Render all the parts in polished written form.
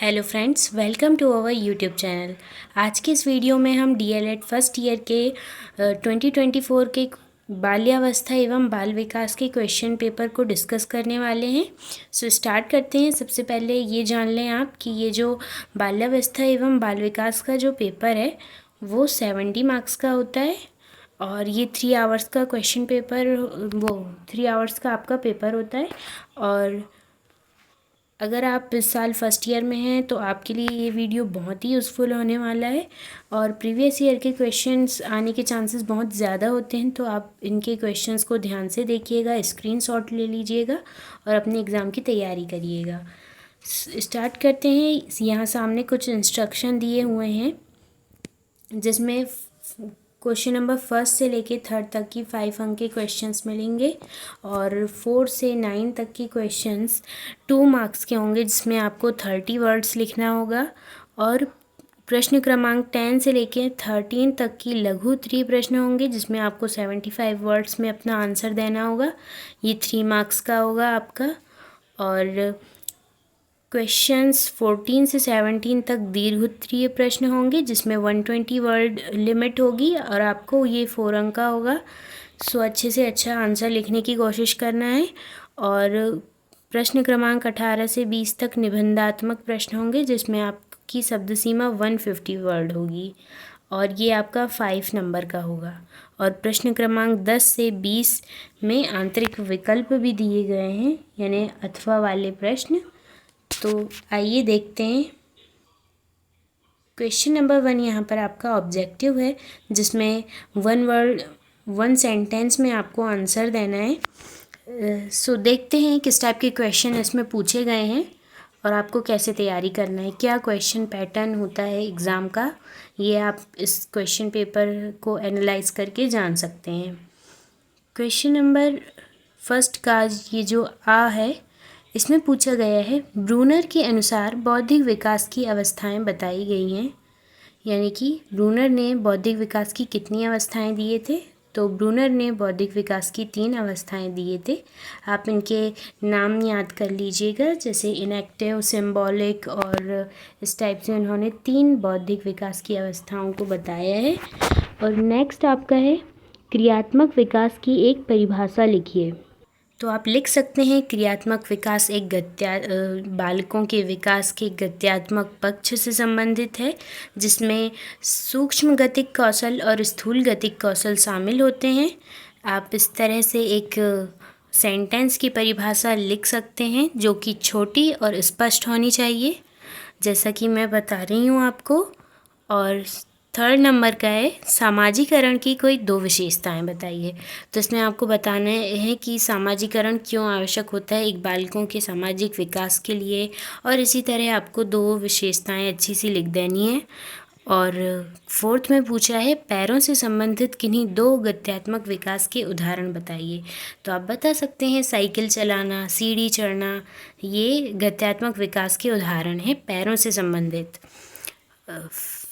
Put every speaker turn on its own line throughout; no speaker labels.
Hello friends, welcome to our YouTube channel. आज के इस वीडियो में हम डीएलएड फर्स्ट ईयर के 2024 के बाल्यावस्था एवं बाल विकास के क्वेश्चन पेपर को डिस्कस करने वाले हैं। सो स्टार्ट करते हैं। सबसे पहले ये जान लें आप कि ये जो बाल्यावस्था एवं बाल विकास का जो पेपर है वो 70 मार्क्स का होता है और ये 3 आवर्स का क्वेश्चन पेपर, वो 3 आवर्स का आपका पेपर होता है। और अगर आप इस साल फर्स्ट ईयर में हैं तो आपके लिए ये वीडियो बहुत ही यूज़फुल होने वाला है और प्रीवियस ईयर के क्वेश्चंस आने के चांसेस बहुत ज़्यादा होते हैं, तो आप इनके क्वेश्चंस को ध्यान से देखिएगा, स्क्रीनशॉट ले लीजिएगा और अपने एग्ज़ाम की तैयारी करिएगा। स्टार्ट करते हैं। यहाँ सामने कुछ इंस्ट्रक्शन दिए हुए हैं जिसमें क्वेश्चन नंबर फर्स्ट से लेके थर्ड तक की 5 अंक के क्वेश्चंस मिलेंगे और 4 से 9 तक की क्वेश्चंस 2 मार्क्स के होंगे जिसमें आपको 30 वर्ड्स लिखना होगा। और प्रश्न क्रमांक 10 से लेके 13 तक की लघु 3 प्रश्न होंगे जिसमें आपको 75 वर्ड्स में अपना आंसर देना होगा। ये 3 मार्क्स का होगा आपका। और क्वेश्चंस 14 से 17 तक दीर्घोत्तरीय प्रश्न होंगे जिसमें 120 वर्ड लिमिट होगी और आपको ये 4 अंक का होगा। सो अच्छे से अच्छा आंसर लिखने की कोशिश करना है। और प्रश्न क्रमांक 18 से 20 तक निबंधात्मक प्रश्न होंगे जिसमें आपकी शब्द सीमा 150 वर्ड होगी और ये आपका 5 नंबर का होगा। और प्रश्न क्रमांक 10 से 20 में आंतरिक विकल्प भी दिए गए हैं, यानी अथवा वाले प्रश्न। तो आइए देखते हैं। क्वेश्चन नंबर 1 यहाँ पर आपका ऑब्जेक्टिव है जिसमें 1 वर्ड 1 सेंटेंस में आपको आंसर देना है। सो देखते हैं किस टाइप के क्वेश्चन इसमें पूछे गए हैं और आपको कैसे तैयारी करना है, क्या क्वेश्चन पैटर्न होता है एग्ज़ाम का, ये आप इस क्वेश्चन पेपर को एनालाइज करके जान सकते हैं। क्वेश्चन नंबर फर्स्ट का ये जो है इसमें पूछा गया है, ब्रूनर के अनुसार बौद्धिक विकास की अवस्थाएं बताई गई हैं। यानी कि ब्रूनर ने बौद्धिक विकास की कितनी अवस्थाएं दिए थे, तो ब्रूनर ने बौद्धिक विकास की 3 अवस्थाएं दिए थे। आप इनके नाम याद कर लीजिएगा, जैसे इनएक्टिव, सिंबॉलिक, और इस टाइप से उन्होंने 3 बौद्धिक विकास की अवस्थाओं को बताया है। और नेक्स्ट आपका है, क्रियात्मक विकास की एक परिभाषा लिखिए। तो आप लिख सकते हैं, क्रियात्मक विकास एक बालकों के विकास के गत्यात्मक पक्ष से संबंधित है जिसमें सूक्ष्म गतिक कौशल और स्थूल गतिक कौशल शामिल होते हैं। आप इस तरह से एक सेंटेंस की परिभाषा लिख सकते हैं जो कि छोटी और स्पष्ट होनी चाहिए, जैसा कि मैं बता रही हूँ आपको। और थर्ड नंबर का है, सामाजिकरण की कोई 2 विशेषताएं बताइए। तो इसमें आपको बताना है कि सामाजिकरण क्यों आवश्यक होता है एक बालकों के सामाजिक विकास के लिए, और इसी तरह आपको 2 विशेषताएं अच्छी सी लिख देनी है। और फोर्थ में पूछा है, पैरों से संबंधित किन्हीं 2 गत्यात्मक विकास के उदाहरण बताइए। तो आप बता सकते हैं साइकिल चलाना, सीढ़ी चढ़ना, ये गत्यात्मक विकास के उदाहरण हैं पैरों से संबंधित।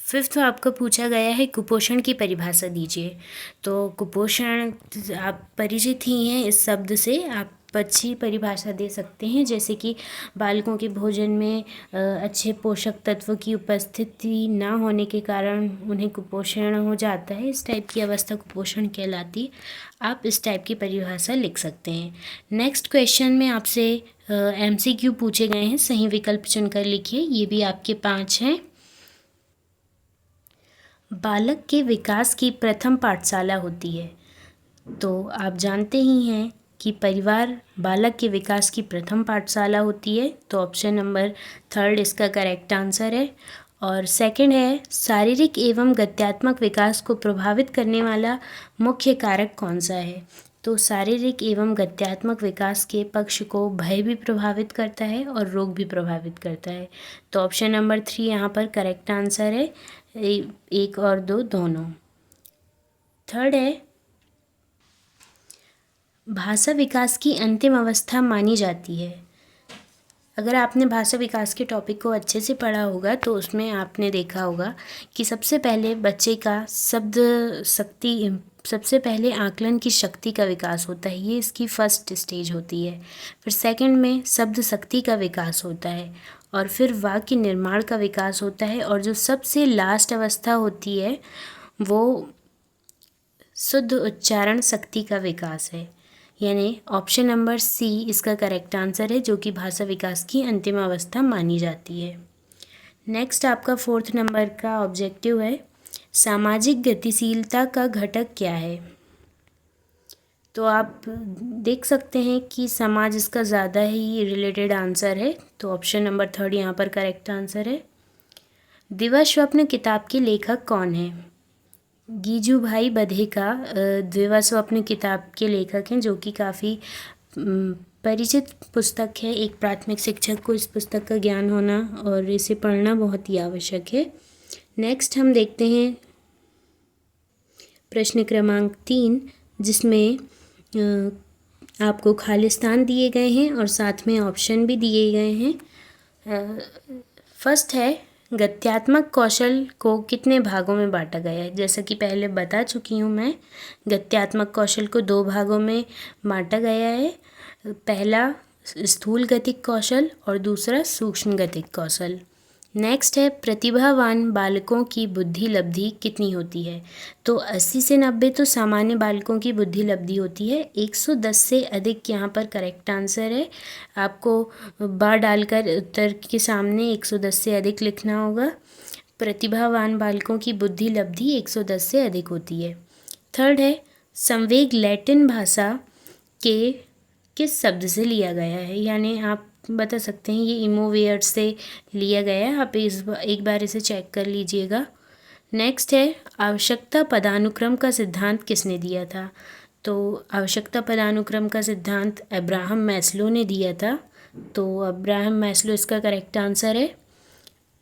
फिफ्थ में आपको पूछा गया है, कुपोषण की परिभाषा दीजिए। तो कुपोषण, आप परिचित ही हैं इस शब्द से, आप अच्छी परिभाषा दे सकते हैं, जैसे कि बालकों के भोजन में अच्छे पोषक तत्व की उपस्थिति ना होने के कारण उन्हें कुपोषण हो जाता है। इस टाइप की अवस्था कुपोषण कहलाती। आप इस टाइप की परिभाषा लिख सकते हैं। नेक्स्ट क्वेश्चन में आपसे MCQ पूछे गए हैं, सही विकल्प चुनकर लिखिए। ये भी आपके 5 हैं। बालक के विकास की प्रथम पाठशाला होती है। तो आप जानते ही हैं कि परिवार बालक के विकास की प्रथम पाठशाला होती है, तो ऑप्शन नंबर 3 इसका करेक्ट आंसर है। और सेकंड है, शारीरिक एवं गत्यात्मक विकास को प्रभावित करने वाला मुख्य कारक कौन सा है। तो शारीरिक एवं गत्यात्मक विकास के पक्ष को भय भी प्रभावित करता है और रोग भी प्रभावित करता है, तो ऑप्शन नंबर 3 यहाँ पर करेक्ट आंसर है, 1 और 2 दोनों। थर्ड है, भाषा विकास की अंतिम अवस्था मानी जाती है। अगर आपने भाषा विकास के टॉपिक को अच्छे से पढ़ा होगा तो उसमें आपने देखा होगा कि सबसे पहले बच्चे का शब्द शक्ति सबसे पहले आकलन की शक्ति का विकास होता है, ये इसकी फर्स्ट स्टेज होती है। फिर सेकंड में शब्द शक्ति का विकास होता है और फिर वाक्य निर्माण का विकास होता है और जो सबसे लास्ट अवस्था होती है वो शुद्ध उच्चारण शक्ति का विकास है। यानी ऑप्शन नंबर सी इसका करेक्ट आंसर है, जो कि भाषा विकास की अंतिम अवस्था मानी जाती है। नेक्स्ट आपका 4th नंबर का ऑब्जेक्टिव है सामाजिक गतिशीलता का घटक क्या है। तो आप देख सकते हैं कि समाज इसका ज़्यादा ही रिलेटेड आंसर है, तो ऑप्शन नंबर 3 यहाँ पर करेक्ट आंसर है। दिवा स्वप्न किताब के लेखक कौन है? गीजू भाई बधेका दिवा स्वप्न किताब के लेखक हैं, जो कि काफ़ी परिचित पुस्तक है। एक प्राथमिक शिक्षक को इस पुस्तक का ज्ञान होना और इसे पढ़ना बहुत ही आवश्यक है। नेक्स्ट हम देखते हैं प्रश्न क्रमांक 3, जिसमें आपको खालिस्तान दिए गए हैं और साथ में ऑप्शन भी दिए गए हैं। फर्स्ट है गत्यात्मक कौशल को कितने भागों में बांटा गया है? जैसा कि पहले बता चुकी हूँ मैं, गत्यात्मक कौशल को 2 भागों में बांटा गया है। पहला स्थूल गतिक कौशल और दूसरा सूक्ष्म गतिक कौशल। नेक्स्ट है प्रतिभावान बालकों की बुद्धि लब्धि कितनी होती है? तो 80 से 90 तो सामान्य बालकों की बुद्धि लब्धि होती है। 110 से अधिक यहाँ पर करेक्ट आंसर है। आपको बार डालकर उत्तर के सामने 110 से अधिक लिखना होगा। प्रतिभावान बालकों की बुद्धि लब्धि 110 से अधिक होती है। थर्ड है संवेग लैटिन भाषा के किस शब्द से लिया गया है? यानी आप बता सकते हैं ये इमोवेयर से लिया गया है। आप एक बार इसे चेक कर लीजिएगा। नेक्स्ट है आवश्यकता पदानुक्रम का सिद्धांत किसने दिया था? तो आवश्यकता पदानुक्रम का सिद्धांत अब्राहम मैस्लो ने दिया था। तो अब्राहम मैस्लो इसका करेक्ट आंसर है।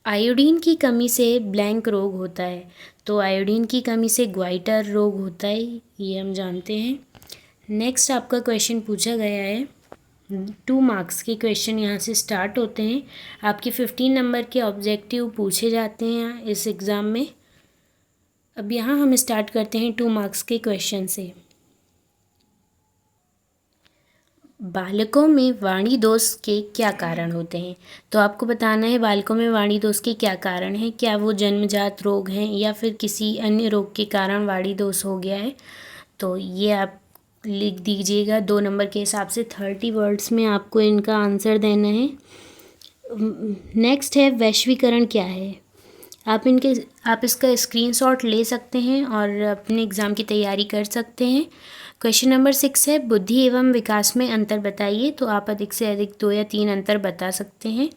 आयोडीन की कमी से ब्लैंक रोग होता है, तो आयोडीन की कमी से ग्वाइटर रोग होता है, ये हम जानते हैं। नेक्स्ट आपका क्वेश्चन पूछा गया है 2 मार्क्स के क्वेश्चन यहाँ से स्टार्ट होते हैं। आपके 15 नंबर के ऑब्जेक्टिव पूछे जाते हैं इस एग्ज़ाम में। अब यहाँ हम स्टार्ट करते हैं 2 मार्क्स के क्वेश्चन से। बालकों में वाणी दोष के क्या कारण होते हैं? तो आपको बताना है बालकों में वाणी दोष के क्या कारण हैं। क्या वो जन्मजात रोग हैं या फिर किसी अन्य रोग के कारण वाणी दोष हो गया है? तो ये आप लिख दीजिएगा 2 नंबर के हिसाब से। 30 वर्ड्स में आपको इनका आंसर देना है। नेक्स्ट है वैश्वीकरण क्या है? आप इसका स्क्रीनशॉट ले सकते हैं और अपने एग्ज़ाम की तैयारी कर सकते हैं। क्वेश्चन नंबर 6 है बुद्धि एवं विकास में अंतर बताइए। तो आप अधिक से अधिक 2 या 3 अंतर बता सकते हैं।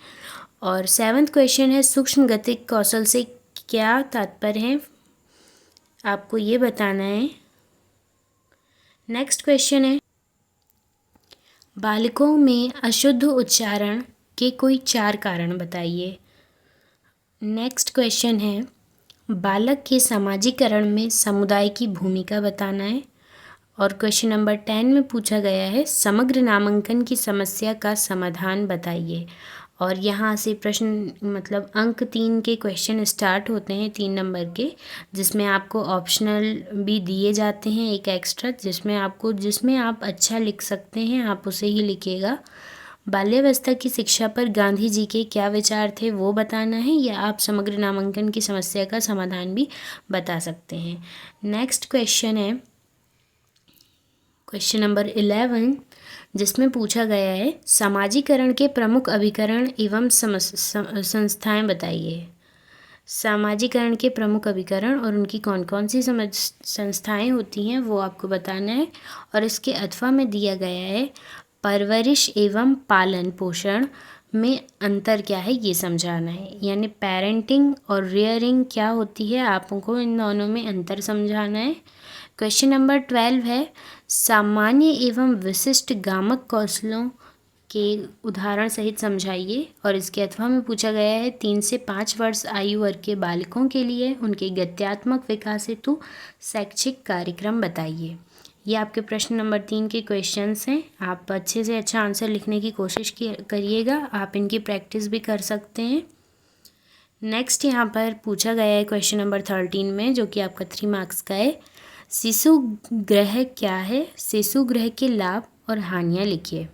और 7th क्वेश्चन है सूक्ष्म गतिक कौशल से क्या तात्पर्य है? आपको ये बताना है। नेक्स्ट क्वेश्चन है बालकों में अशुद्ध उच्चारण के कोई 4 कारण बताइए। नेक्स्ट क्वेश्चन है बालक के सामाजिकरण में समुदाय की भूमिका बताना है। और क्वेश्चन नंबर 10 में पूछा गया है समग्र नामांकन की समस्या का समाधान बताइए। और यहाँ से प्रश्न मतलब अंक 3 के क्वेश्चन स्टार्ट होते हैं 3 नंबर के, जिसमें आपको ऑप्शनल भी दिए जाते हैं एक एक्स्ट्रा, जिसमें आप अच्छा लिख सकते हैं, आप उसे ही लिखिएगा। बाल्यावस्था की शिक्षा पर गांधी जी के क्या विचार थे वो बताना है, या आप समग्र नामांकन की समस्या का समाधान भी बता सकते हैं। नेक्स्ट क्वेश्चन है क्वेश्चन नंबर 11, जिसमें पूछा गया है सामाजिकरण के प्रमुख अभिकरण एवं संस्थाएं बताइए। सामाजिकरण के प्रमुख अभिकरण और उनकी कौन कौन सी संस्थाएं होती हैं वो आपको बताना है। और इसके अथवा में दिया गया है परवरिश एवं पालन पोषण में अंतर क्या है ये समझाना है। यानी पेरेंटिंग और रियरिंग क्या होती है, आपको इन दोनों में अंतर समझाना है। क्वेश्चन नंबर 12 है सामान्य एवं विशिष्ट गामक कौशलों के उदाहरण सहित समझाइए। और इसके अथवा में पूछा गया है 3 से 5 वर्ष आयु वर्ग के बालकों के लिए उनके गत्यात्मक विकास हेतु शैक्षिक कार्यक्रम बताइए। ये आपके प्रश्न नंबर 3 के क्वेश्चंस हैं। आप अच्छे से अच्छा आंसर लिखने की कोशिश करिएगा, आप इनकी प्रैक्टिस भी कर सकते हैं। नेक्स्ट यहाँ पर पूछा गया है क्वेश्चन नंबर 13 में, जो कि आपका 3 मार्क्स का है शिशु गृह क्या है? शिशु गृह के लाभ और हानियाँ लिखिए।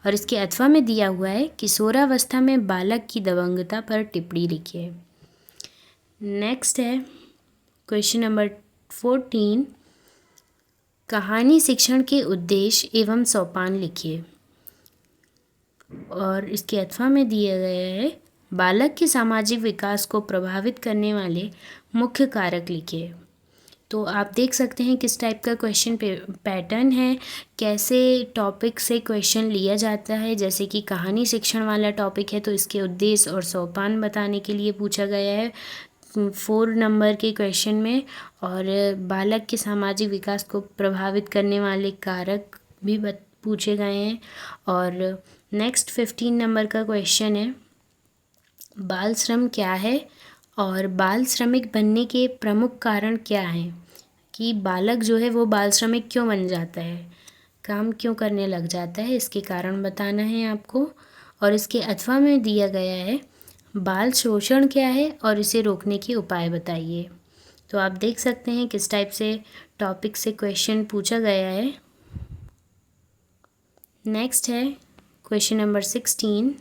और इसके अथवा में दिया हुआ है किशोरावस्था में बालक की दबंगता पर टिप्पणी लिखिए। नेक्स्ट है क्वेश्चन नंबर 14, कहानी शिक्षण के उद्देश्य एवं सोपान लिखिए। और इसके अथवा में दिया गया है बालक के सामाजिक विकास को प्रभावित करने वाले मुख्य कारक लिखिए। तो आप देख सकते हैं किस टाइप का क्वेश्चन पैटर्न है, कैसे टॉपिक से क्वेश्चन लिया जाता है। जैसे कि कहानी शिक्षण वाला टॉपिक है तो इसके उद्देश्य और सोपान बताने के लिए पूछा गया है 4 नंबर के क्वेश्चन में, और बालक के सामाजिक विकास को प्रभावित करने वाले कारक भी पूछे गए हैं। और नेक्स्ट 15 नंबर का क्वेश्चन है बाल श्रम क्या है और बाल श्रमिक बनने के प्रमुख कारण क्या हैं, कि बालक जो है वो बाल श्रमिक क्यों बन जाता है, काम क्यों करने लग जाता है, इसके कारण बताना है आपको। और इसके अथवा में दिया गया है बाल शोषण क्या है और इसे रोकने के उपाय बताइए। तो आप देख सकते हैं किस टाइप से टॉपिक से क्वेश्चन पूछा गया है। नेक्स्ट है क्वेश्चन नंबर 16,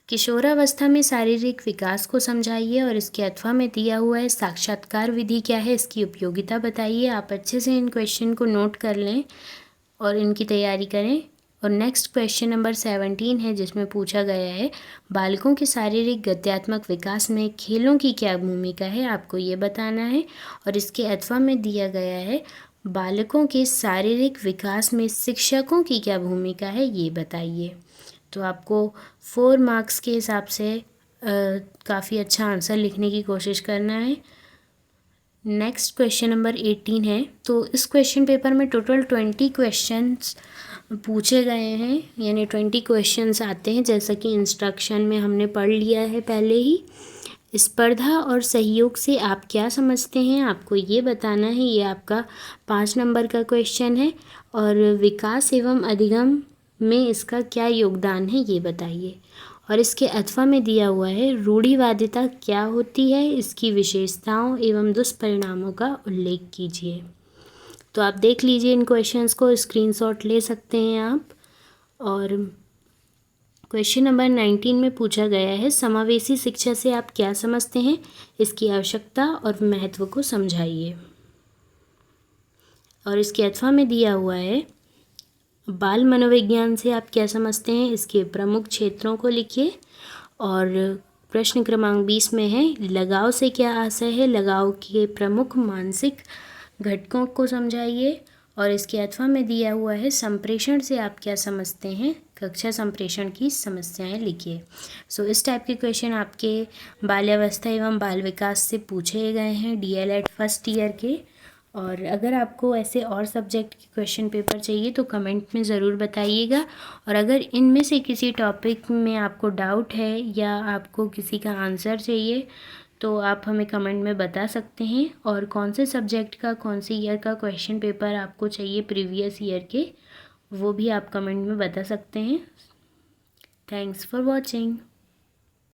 किशोरावस्था में शारीरिक विकास को समझाइए। और इसके अथवा में दिया हुआ है साक्षात्कार विधि क्या है, इसकी उपयोगिता बताइए। आप अच्छे से इन क्वेश्चन को नोट कर लें और इनकी तैयारी करें। और नेक्स्ट क्वेश्चन नंबर 17 है जिसमें पूछा गया है बालकों के शारीरिक गत्यात्मक विकास में खेलों की क्या भूमिका है, आपको ये बताना है। और इसके अथवा में दिया गया है बालकों के शारीरिक विकास में शिक्षकों की क्या भूमिका है, ये बताइए। तो आपको 4 मार्क्स के हिसाब से काफ़ी अच्छा आंसर लिखने की कोशिश करना है। नेक्स्ट क्वेश्चन नंबर 18 है। तो इस क्वेश्चन पेपर में टोटल 20 क्वेश्चंस पूछे गए हैं, यानी 20 क्वेश्चंस आते हैं, जैसा कि इंस्ट्रक्शन में हमने पढ़ लिया है पहले ही। स्पर्धा और सहयोग से आप क्या समझते हैं, आपको ये बताना है। ये आपका 5 नंबर का क्वेश्चन है। और विकास एवं अधिगम में इसका क्या योगदान है, ये बताइए। और इसके अथवा में दिया हुआ है रूढ़िवादिता क्या होती है, इसकी विशेषताओं एवं दुष्परिणामों का उल्लेख कीजिए। तो आप देख लीजिए इन क्वेश्चंस को, स्क्रीनशॉट ले सकते हैं आप। और क्वेश्चन नंबर 19 में पूछा गया है समावेशी शिक्षा से आप क्या समझते हैं, इसकी आवश्यकता और महत्व को समझाइए। और इसके अथवा में दिया हुआ है बाल मनोविज्ञान से आप क्या समझते हैं, इसके प्रमुख क्षेत्रों को लिखिए। और प्रश्न क्रमांक 20 में है लगाव से क्या आशय है, लगाव के प्रमुख मानसिक घटकों को समझाइए। और इसके अथवा में दिया हुआ है संप्रेषण से आप क्या समझते हैं, कक्षा संप्रेषण की समस्याएं लिखिए। सो इस टाइप के क्वेश्चन आपके बाल्यावस्था एवं बाल विकास से पूछे गए हैं DLED फर्स्ट ईयर के। और अगर आपको ऐसे और सब्जेक्ट के क्वेश्चन पेपर चाहिए तो कमेंट में ज़रूर बताइएगा। और अगर इनमें से किसी टॉपिक में आपको डाउट है या आपको किसी का आंसर चाहिए तो आप हमें कमेंट में बता सकते हैं। और कौन से सब्जेक्ट का कौन से ईयर का क्वेश्चन पेपर आपको चाहिए प्रीवियस ईयर के, वो भी आप कमेंट में बता सकते हैं। Thanks for watching.